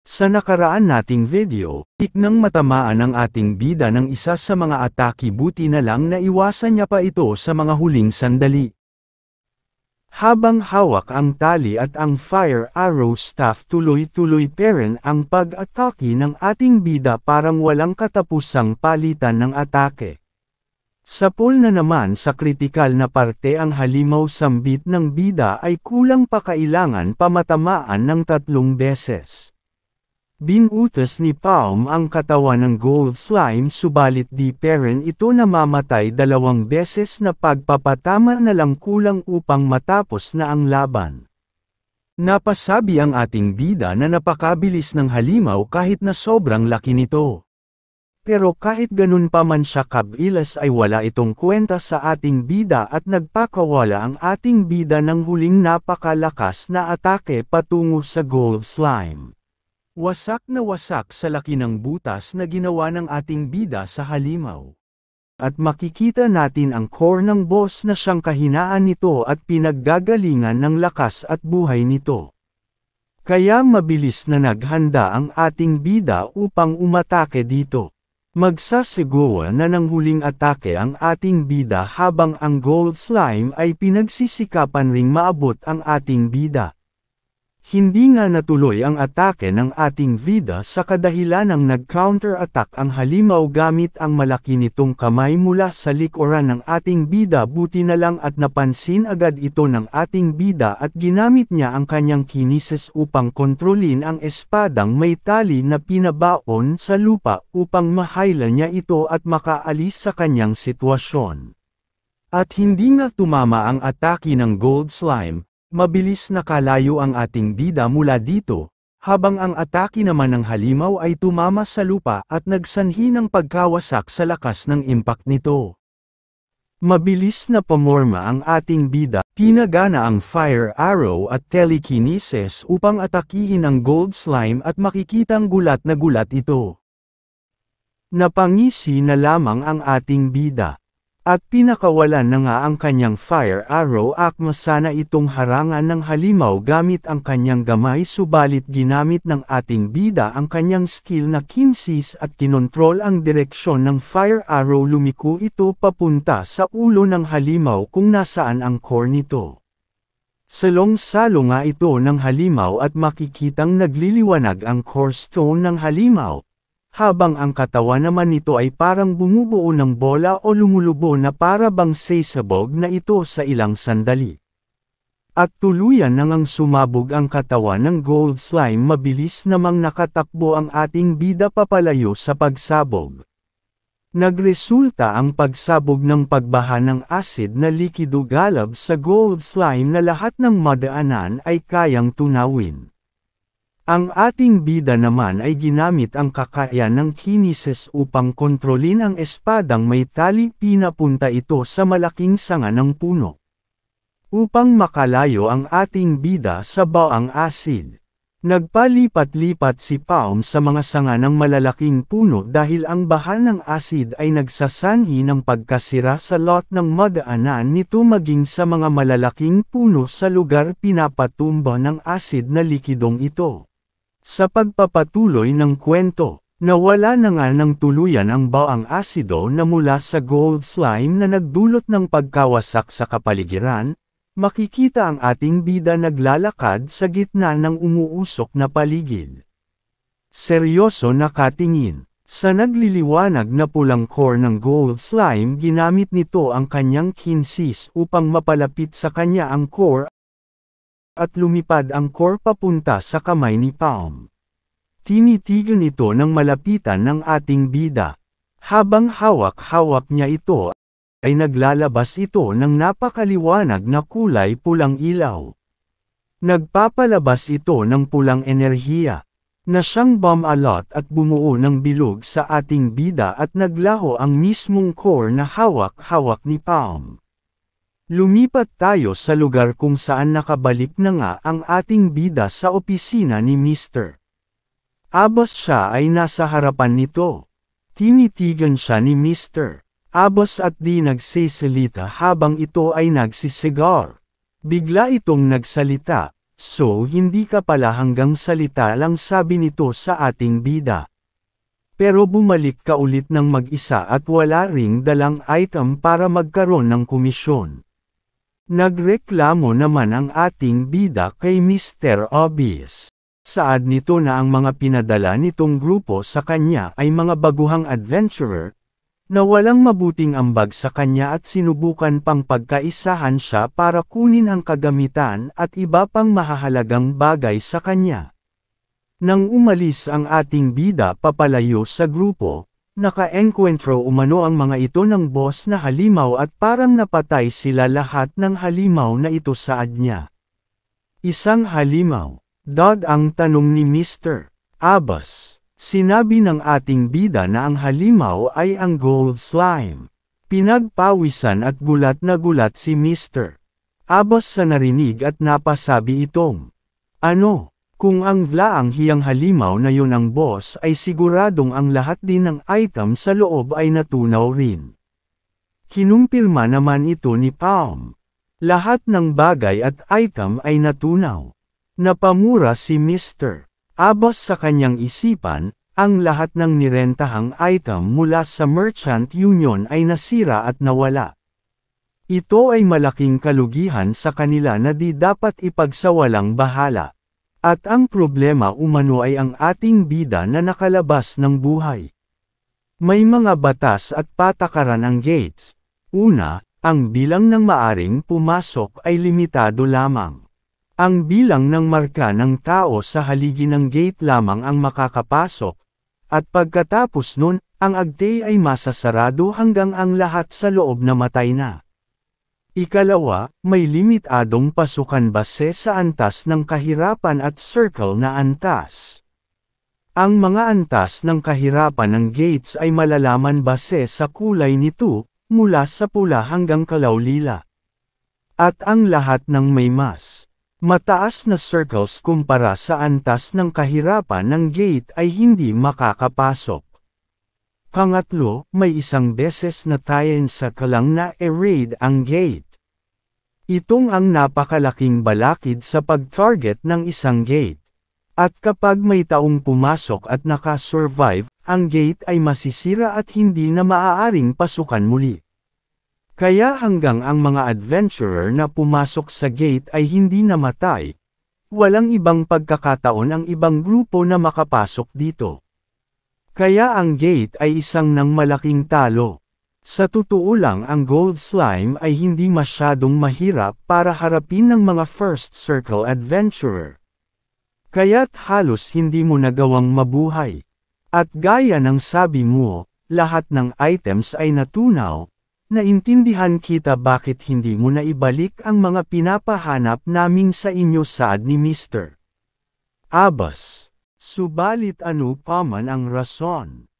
Sa nakaraan nating video, nang matamaan ang ating bida ng isa sa mga atake, buti na lang na iwasan niya pa ito sa mga huling sandali. Habang hawak ang tali at ang fire arrow staff, tuloy-tuloy pa rin ang pag-atake ng ating bida, parang walang katapusang palitan ng atake. Sa pool na naman, sa kritikal na parte, ang halimaw sambit ng bida ay kulang pa, kailangan pa matamaan ng 3 beses. Binutas ni Palm ang katawan ng gold slime, subalit di pa rin ito namamatay. 2 beses na pagpapatama na lang kulang upang matapos na ang laban. Napasabi ang ating bida na napakabilis ng halimaw kahit na sobrang laki nito. Pero kahit ganun pa man siya kabilis, ay wala itong kwenta sa ating bida at nagpakawala ang ating bida ng huling napakalakas na atake patungo sa gold slime. Wasak na wasak sa laki ng butas na ginawa ng ating bida sa halimaw. At makikita natin ang core ng boss na siyang kahinaan nito at pinaggagalingan ng lakas at buhay nito. Kaya mabilis na naghanda ang ating bida upang umatake dito. Magsasagawa na ng huling atake ang ating bida habang ang gold slime ay pinagsisikapan ring maabot ang ating bida. Hindi nga natuloy ang atake ng ating bida sa kadahilanang nag-counter-attack ang halimaw gamit ang malaki nitong kamay mula sa likuran ng ating bida. Buti na lang at napansin agad ito ng ating bida at ginamit niya ang kanyang kinesis upang kontrolin ang espadang may tali na pinabaon sa lupa upang mahayla niya ito at makaalis sa kanyang sitwasyon. At hindi nga tumama ang atake ng gold slime. Mabilis nakalayo ang ating bida mula dito, habang ang atake naman ng halimaw ay tumama sa lupa at nagsanhi ng pagkawasak sa lakas ng impact nito. Mabilis na pamorma ang ating bida, pinagana ang fire arrow at telekinesis upang atakihin ang gold slime at makikitang gulat na gulat ito. Napangisi na lamang ang ating bida. At pinakawalan na nga ang kanyang fire arrow. Akma sana itong harangan ng halimaw gamit ang kanyang gamay, subalit ginamit ng ating bida ang kanyang skill na kinesis at kinontrol ang direksyon ng fire arrow. Lumiko ito papunta sa ulo ng halimaw kung nasaan ang core nito. Salong-salo nga ito ng halimaw at makikitang nagliliwanag ang core stone ng halimaw. Habang ang katawan naman nito ay parang bumubuo ng bola o lumulubo na para bang sasabog na ito sa ilang sandali. At tuluyan nang sumabog ang katawan ng gold slime. Mabilis namang nakatakbo ang ating bida papalayo sa pagsabog. Nagresulta ang pagsabog ng pagbaha ng acid na likido galab sa gold slime na lahat ng madaanan ay kayang tunawin. Ang ating bida naman ay ginamit ang kakayahan ng kinesis upang kontrolin ang espadang may tali. Pinapunta ito sa malaking sanga ng puno. Upang makalayo ang ating bida sa baang acid. Nagpalipat-lipat si Palm sa mga sanga ng malalaking puno dahil ang baha ng acid ay nagsasanhi ng pagkasira sa lot ng madaanan nito maging sa mga malalaking puno sa lugar pinapatumba ng acid na likidong ito. Sa pagpapatuloy ng kwento, nawala na nga ng tuluyan ang baang asido na mula sa gold slime na nagdulot ng pagkawasak sa kapaligiran. Makikita ang ating bida naglalakad sa gitna ng umuusok na paligid. Seryoso nakatingin. Sa nagliliwanag na pulang core ng gold slime, ginamit nito ang kanyang kinesis upang mapalapit sa kanya ang core. At lumipad ang core papunta sa kamay ni Palm. Tinitigan ito ng malapitan ng ating bida. Habang hawak-hawak niya ito, ay naglalabas ito ng napakaliwanag na kulay pulang ilaw. Nagpapalabas ito ng pulang enerhiya, na siyang bumalot at bumuo ng bilog sa ating bida at naglaho ang mismong core na hawak-hawak ni Palm. Lumipat tayo sa lugar kung saan nakabalik na nga ang ating bida sa opisina ni Mr. Abbas. Siya ay nasa harapan nito. Tinitigan siya ni Mr. Abbas at di nagsisalita habang ito ay nagsisigar. Bigla itong nagsalita, So hindi ka pala hanggang salita lang, sabi nito sa ating bida. Pero bumalik ka ulit ng mag-isa at wala ring dalang item para magkaroon ng komisyon. Nagreklamo naman ang ating bida kay Mr. Obvious. Saad nito na ang mga pinadala nitong grupo sa kanya ay mga baguhang adventurer, na walang mabuting ambag sa kanya at sinubukan pang pagkaisahan siya para kunin ang kagamitan at iba pang mahahalagang bagay sa kanya. Nang umalis ang ating bida papalayo sa grupo, naka-enkwentro umano ang mga ito ng boss na halimaw at parang napatay sila lahat ng halimaw na ito, saad niya. Isang halimaw, Dod ang tanong ni Mr. Abbas. Sinabi ng ating bida na ang halimaw ay ang gold slime. Pinagpawisan at gulat na gulat si Mr. Abbas sa narinig at napasabi itong, ano, kung ang vlaang hiyang halimaw na yun ang boss ay siguradong ang lahat din ng item sa loob ay natunaw rin. Kinumpirma naman ito ni Palm. Lahat ng bagay at item ay natunaw. Napamura si Mr. Abbas sa kanyang isipan, ang lahat ng nirentahang item mula sa Merchant Union ay nasira at nawala. Ito ay malaking kalugihan sa kanila na di dapat ipagsawalang bahala. At ang problema umano ay ang ating bida na nakalabas ng buhay. May mga batas at patakaran ang gates. Una, ang bilang ng maaring pumasok ay limitado lamang. Ang bilang ng marka ng tao sa haligi ng gate lamang ang makakapasok, at pagkatapos nun, ang agte ay masasarado hanggang ang lahat sa loob na matay na. Ikalawa, may limitadong pasukan base sa antas ng kahirapan at circle na antas. Ang mga antas ng kahirapan ng gates ay malalaman base sa kulay nito, mula sa pula hanggang kalaw-lila. At ang lahat ng may mas mataas na circles kumpara sa antas ng kahirapan ng gate ay hindi makakapasok. Pangatlo, may isang beses na tayen sa kalang na e-raid ang gate. Itong ang napakalaking balakid sa pag-target ng isang gate. At kapag may taong pumasok at nakasurvive, ang gate ay masisira at hindi na maaaring pasukan muli. Kaya hanggang ang mga adventurer na pumasok sa gate ay hindi namatay, walang ibang pagkakataon ang ibang grupo na makapasok dito. Kaya ang gate ay isang nang malaking talo. Sa totoo lang, ang gold slime ay hindi masyadong mahirap para harapin ng mga first circle adventurer. Kaya't halos hindi mo nagawang mabuhay. At gaya ng sabi mo, lahat ng items ay natunaw. Naintindihan kita bakit hindi mo na ibalik ang mga pinapahanap namin sa inyo, saad ni Mr. Abbas. Subalit ano pa man ang rason.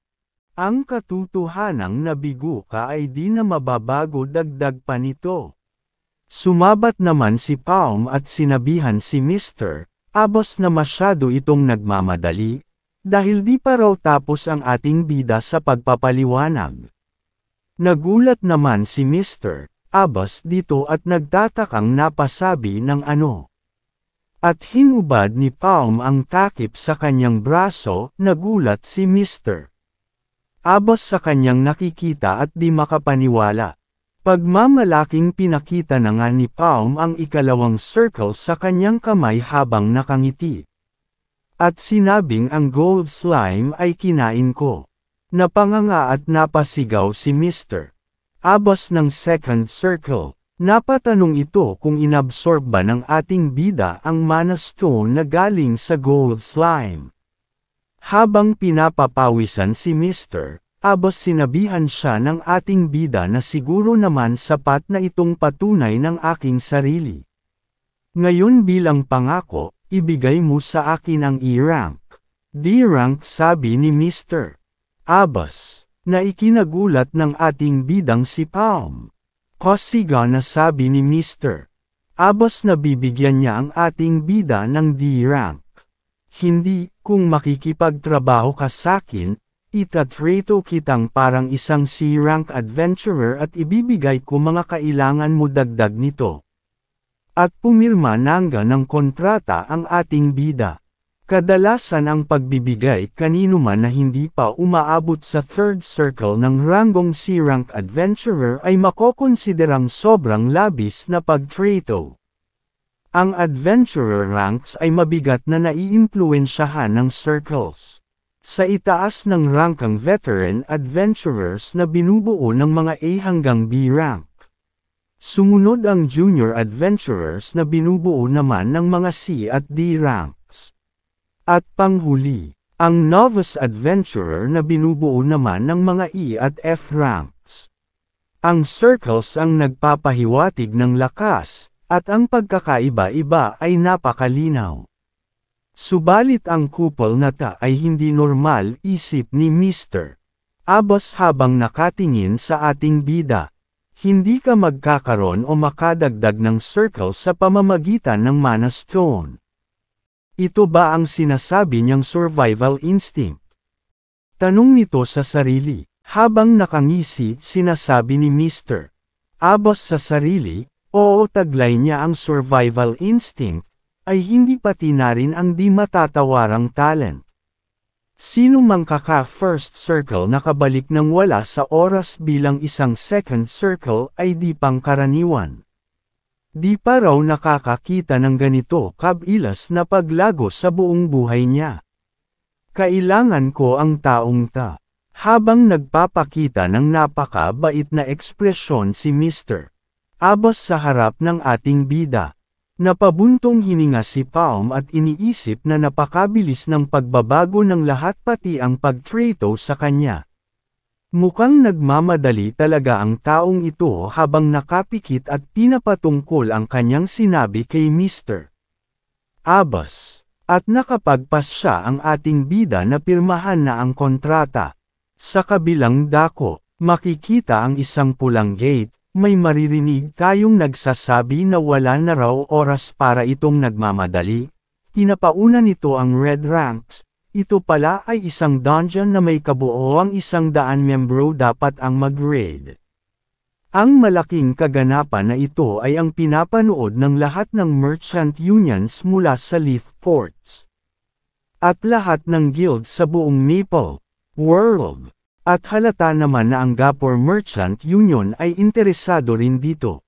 Ang katotohanang nabigo ka ay di na mababago, dagdag pa nito. Sumabat naman si Palm at sinabihan si Mr. Abbas na masyado itong nagmamadali, dahil di pa raw tapos ang ating bida sa pagpapaliwanag. Nagulat naman si Mr. Abbas dito at nagtatakang napasabi ng ano. At hinubad ni Palm ang takip sa kanyang braso, nagulat si Mr. Abbas sa kanyang nakikita at di makapaniwala. Pagmamalaking pinakita na nga ni Palm ang ikalawang circle sa kanyang kamay habang nakangiti. At sinabing ang gold slime ay kinain ko. Napanganga at napasigaw si Mr. Abbas ng second circle. Napatanong ito kung inabsorb ba ng ating bida ang mana stone na galing sa gold slime. Habang pinapapawisan si Mr. Abbas, sinabihan siya ng ating bida na siguro naman sapat na itong patunay ng aking sarili. Ngayon bilang pangako, ibigay mo sa akin ang E-rank. D-rank, sabi ni Mr. Abbas, na ikinagulat ng ating bidang si Palm. Pasiga na sabi ni Mr. Abbas na bibigyan niya ang ating bida ng D-rank. Hindi, kung makikipagtrabaho ka sakin, itatreto kitang parang isang C-rank adventurer at ibibigay ko mga kailangan mo dagdag nito. At pumirma ng kontrata ang ating bida. Kadalasan ang pagbibigay kanino man na hindi pa umaabot sa third circle ng ranggong C-rank adventurer ay makokonsiderang sobrang labis na pagtrato. Ang adventurer ranks ay mabigat na naiimpluwensyahan ng circles. Sa itaas ng rankang veteran adventurers na binubuo ng mga A hanggang B rank. Sumunod ang junior adventurers na binubuo naman ng mga C at D ranks. At panghuli, ang novice adventurer na binubuo naman ng mga E at F ranks. Ang circles ang nagpapahiwatig ng lakas, at ang pagkakaiba-iba ay napakalinaw. Subalit ang kupol na ta ay hindi normal, isip ni Mr. Abbas habang nakatingin sa ating bida. Hindi ka magkakaroon o makadagdag ng circle sa pamamagitan ng mana stone. Ito ba ang sinasabi niyang survival instinct? Tanong nito sa sarili. Habang nakangisi, sinasabi ni Mr. Abbas sa sarili, oo, taglay niya ang survival instinct, ay hindi pati na rin ang di matatawarang talent. Sino mang kaka-first circle nakabalik ng wala sa oras bilang isang second circle ay di pangkaraniwan. Di pa raw nakakakita ng ganito kabilas na paglago sa buong buhay niya. Kailangan ko ang taong ta. Habang nagpapakita ng napaka-bait na ekspresyon si Mr. Abbas sa harap ng ating bida. Napabuntong hininga si Palm at iniisip na napakabilis ng pagbabago ng lahat pati ang pagtrato sa kanya. Mukhang nagmamadali talaga ang taong ito habang nakapikit at pinapatungkol ang kanyang sinabi kay Mr. Abbas. At nakapagpas siya ang ating bida na pirmahan na ang kontrata. Sa kabilang dako, makikita ang isang pulang gate, may maririnig tayong nagsasabi na wala na raw oras para itong nagmamadali. Pinapauna nito ang red ranks. Ito pala ay isang dungeon na may kabuoang 100 membro dapat ang mag-raid. Ang malaking kaganapan na ito ay ang pinapanood ng lahat ng merchant unions mula sa Leaf Ports. At lahat ng guilds sa buong Maple World. At halata naman na ang Gapor Merchant Union ay interesado rin dito.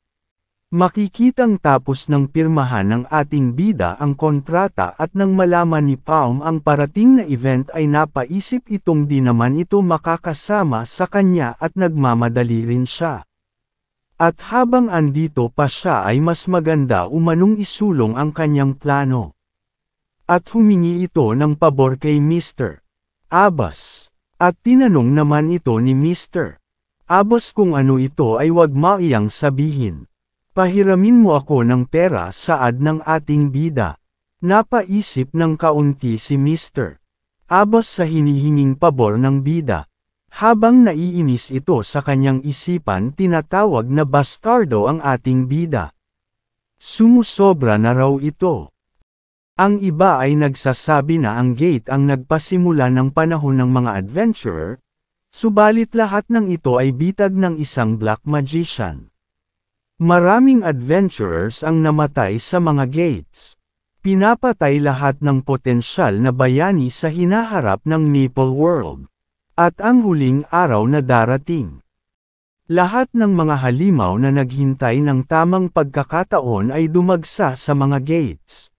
Makikitang tapos ng pirmahan ng ating bida ang kontrata at nang malaman ni Palm ang parating na event ay napaisip itong di naman ito makakasama sa kanya at nagmamadali rin siya. At habang andito pa siya ay mas maganda umanong isulong ang kanyang plano. At humingi ito ng pabor kay Mr. Abbas. At tinanong naman ito ni Mr. Abbas kung ano ito ay wag maiyang sabihin. Pahiramin mo ako ng pera saad ng ating bida. Napaisip ng kaunti si Mr. Abbas sa hinihinging pabor ng bida. Habang naiinis ito sa kanyang isipan tinatawag na bastardo ang ating bida. Sumusobra na raw ito. Ang iba ay nagsasabi na ang gate ang nagpasimula ng panahon ng mga adventurer, subalit lahat ng ito ay bitag ng isang black magician. Maraming adventurers ang namatay sa mga gates. Pinapatay lahat ng potensyal na bayani sa hinaharap ng Maple World. At ang huling araw na darating. Lahat ng mga halimaw na naghintay ng tamang pagkakataon ay dumagsa sa mga gates.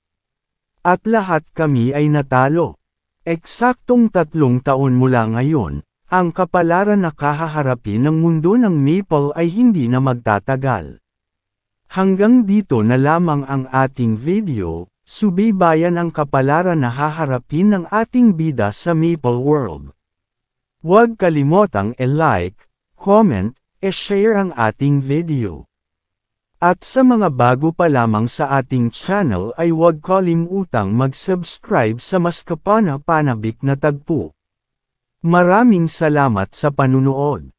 At lahat kami ay natalo. Eksaktong 3 taon mula ngayon, ang kapalaran na kahaharapin ng mundo ng Maple ay hindi na magtatagal. Hanggang dito na lamang ang ating video, subaybayan ang kapalaran na haharapin ng ating bida sa Maple World. Huwag kalimotang i-like, comment, e-share ang ating video. At sa mga bago pa lamang sa ating channel ay huwag kalimutang mag-subscribe sa mas kapana-panabik na tagpo. Maraming salamat sa panunood.